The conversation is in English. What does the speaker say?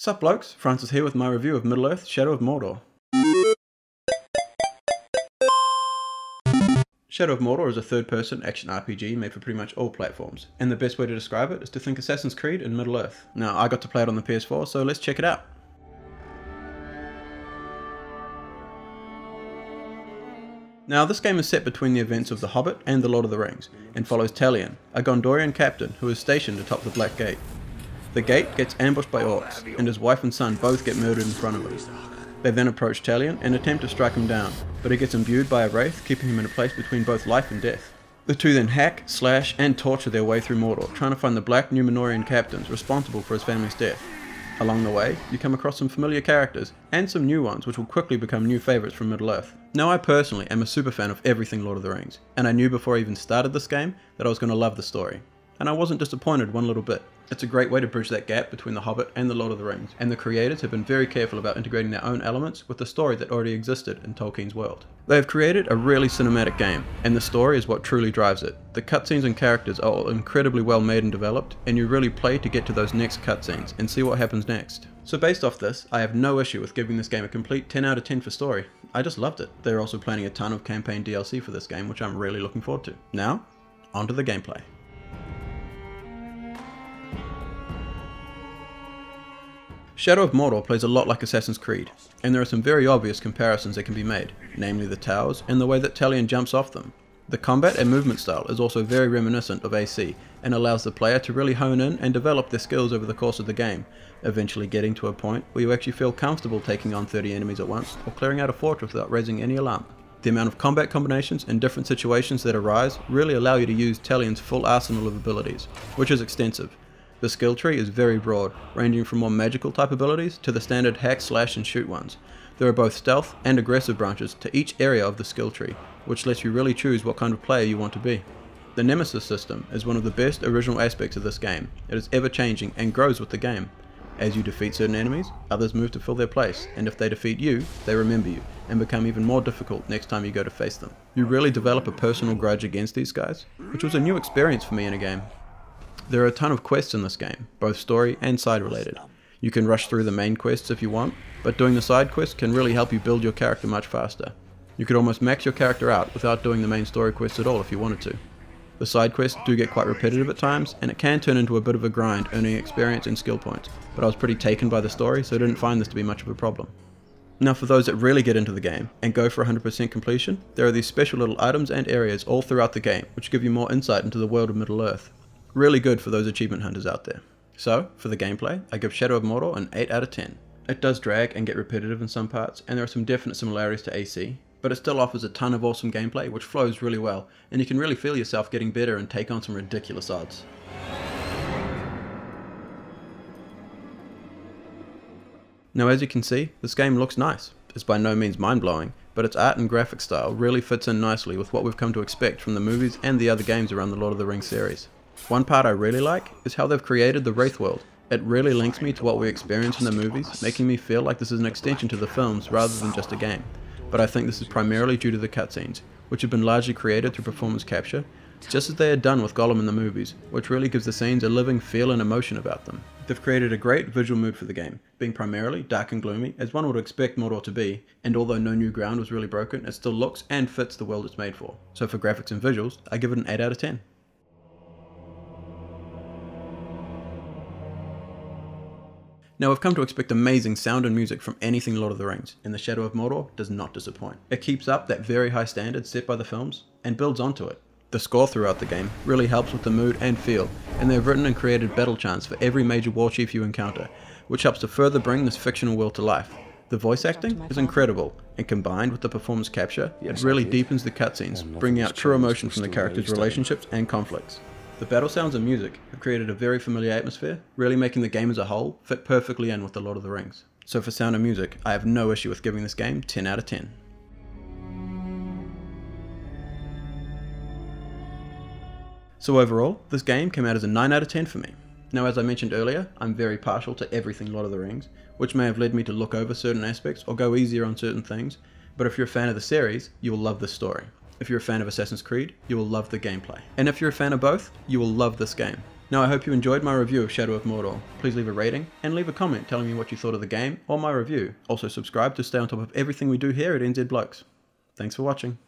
Sup Blokes, Francis here with my review of Middle-earth: Shadow of Mordor. Shadow of Mordor is a third-person action RPG made for pretty much all platforms, and the best way to describe it is to think Assassin's Creed in Middle-earth. Now, I got to play it on the PS4, so let's check it out. Now, this game is set between the events of The Hobbit and The Lord of the Rings, and follows Talion, a Gondorian captain who is stationed atop the Black Gate. The gate gets ambushed by orcs, and his wife and son both get murdered in front of him. They then approach Talion and attempt to strike him down, but he gets imbued by a wraith, keeping him in a place between both life and death. The two then hack, slash, and torture their way through Mordor, trying to find the black Númenórean captains responsible for his family's death. Along the way, you come across some familiar characters, and some new ones which will quickly become new favourites from Middle-earth. Now, I personally am a super fan of everything Lord of the Rings, and I knew before I even started this game that I was going to love the story. And I wasn't disappointed one little bit. It's a great way to bridge that gap between The Hobbit and The Lord of the Rings, and the creators have been very careful about integrating their own elements with the story that already existed in Tolkien's world. They have created a really cinematic game, and the story is what truly drives it. The cutscenes and characters are all incredibly well made and developed, and you really play to get to those next cutscenes and see what happens next. So based off this, I have no issue with giving this game a complete 10 out of 10 for story. I just loved it. They're also planning a ton of campaign DLC for this game, which I'm really looking forward to. Now, on to the gameplay. Shadow of Mordor plays a lot like Assassin's Creed, and there are some very obvious comparisons that can be made, namely the towers and the way that Talion jumps off them. The combat and movement style is also very reminiscent of AC, and allows the player to really hone in and develop their skills over the course of the game, eventually getting to a point where you actually feel comfortable taking on 30 enemies at once, or clearing out a fortress without raising any alarm. The amount of combat combinations and different situations that arise really allow you to use Talion's full arsenal of abilities, which is extensive. The skill tree is very broad, ranging from more magical type abilities to the standard hack, slash and shoot ones. There are both stealth and aggressive branches to each area of the skill tree, which lets you really choose what kind of player you want to be. The Nemesis system is one of the best original aspects of this game. It is ever changing and grows with the game. As you defeat certain enemies, others move to fill their place, and if they defeat you, they remember you, and become even more difficult next time you go to face them. You really develop a personal grudge against these guys, which was a new experience for me in a game. There are a ton of quests in this game, both story and side related. You can rush through the main quests if you want, but doing the side quests can really help you build your character much faster. You could almost max your character out without doing the main story quests at all if you wanted to. The side quests do get quite repetitive at times, and it can turn into a bit of a grind, earning experience and skill points, but I was pretty taken by the story, so I didn't find this to be much of a problem. Now, for those that really get into the game and go for 100% completion, there are these special little items and areas all throughout the game which give you more insight into the world of Middle-earth. Really good for those achievement hunters out there. So, for the gameplay, I give Shadow of Mordor an 8 out of 10. It does drag and get repetitive in some parts, and there are some definite similarities to AC, but it still offers a ton of awesome gameplay which flows really well, and you can really feel yourself getting better and take on some ridiculous odds. Now, as you can see, this game looks nice. It's by no means mind-blowing, but its art and graphic style really fits in nicely with what we've come to expect from the movies and the other games around the Lord of the Rings series. One part I really like is how they've created the Wraith world. It really links me to what we experience in the movies, making me feel like this is an extension to the films rather than just a game. But I think this is primarily due to the cutscenes, which have been largely created through performance capture, just as they had done with Gollum in the movies, which really gives the scenes a living feel and emotion about them. They've created a great visual mood for the game, being primarily dark and gloomy, as one would expect Mordor to be, and although no new ground was really broken, it still looks and fits the world it's made for. So for graphics and visuals, I give it an 8 out of 10. Now, we've come to expect amazing sound and music from anything Lord of the Rings, and the Shadow of Mordor does not disappoint. It keeps up that very high standard set by the films, and builds onto it. The score throughout the game really helps with the mood and feel, and they've written and created battle chants for every major war chief you encounter, which helps to further bring this fictional world to life. The voice acting is incredible, and combined with the performance capture, it really deepens the cutscenes, bringing out true emotion from the characters' relationships and conflicts. The battle sounds and music have created a very familiar atmosphere, really making the game as a whole fit perfectly in with the Lord of the Rings. So for sound and music, I have no issue with giving this game 10 out of 10. So overall, this game came out as a 9 out of 10 for me. Now, as I mentioned earlier, I'm very partial to everything Lord of the Rings, which may have led me to look over certain aspects or go easier on certain things, but if you're a fan of the series, you will love this story. If you're a fan of Assassin's Creed, you will love the gameplay. And if you're a fan of both, you will love this game. Now I hope you enjoyed my review of Shadow of Mordor. Please leave a rating and leave a comment telling me what you thought of the game or my review. Also subscribe to stay on top of everything we do here at NZ Blokes. Thanks for watching.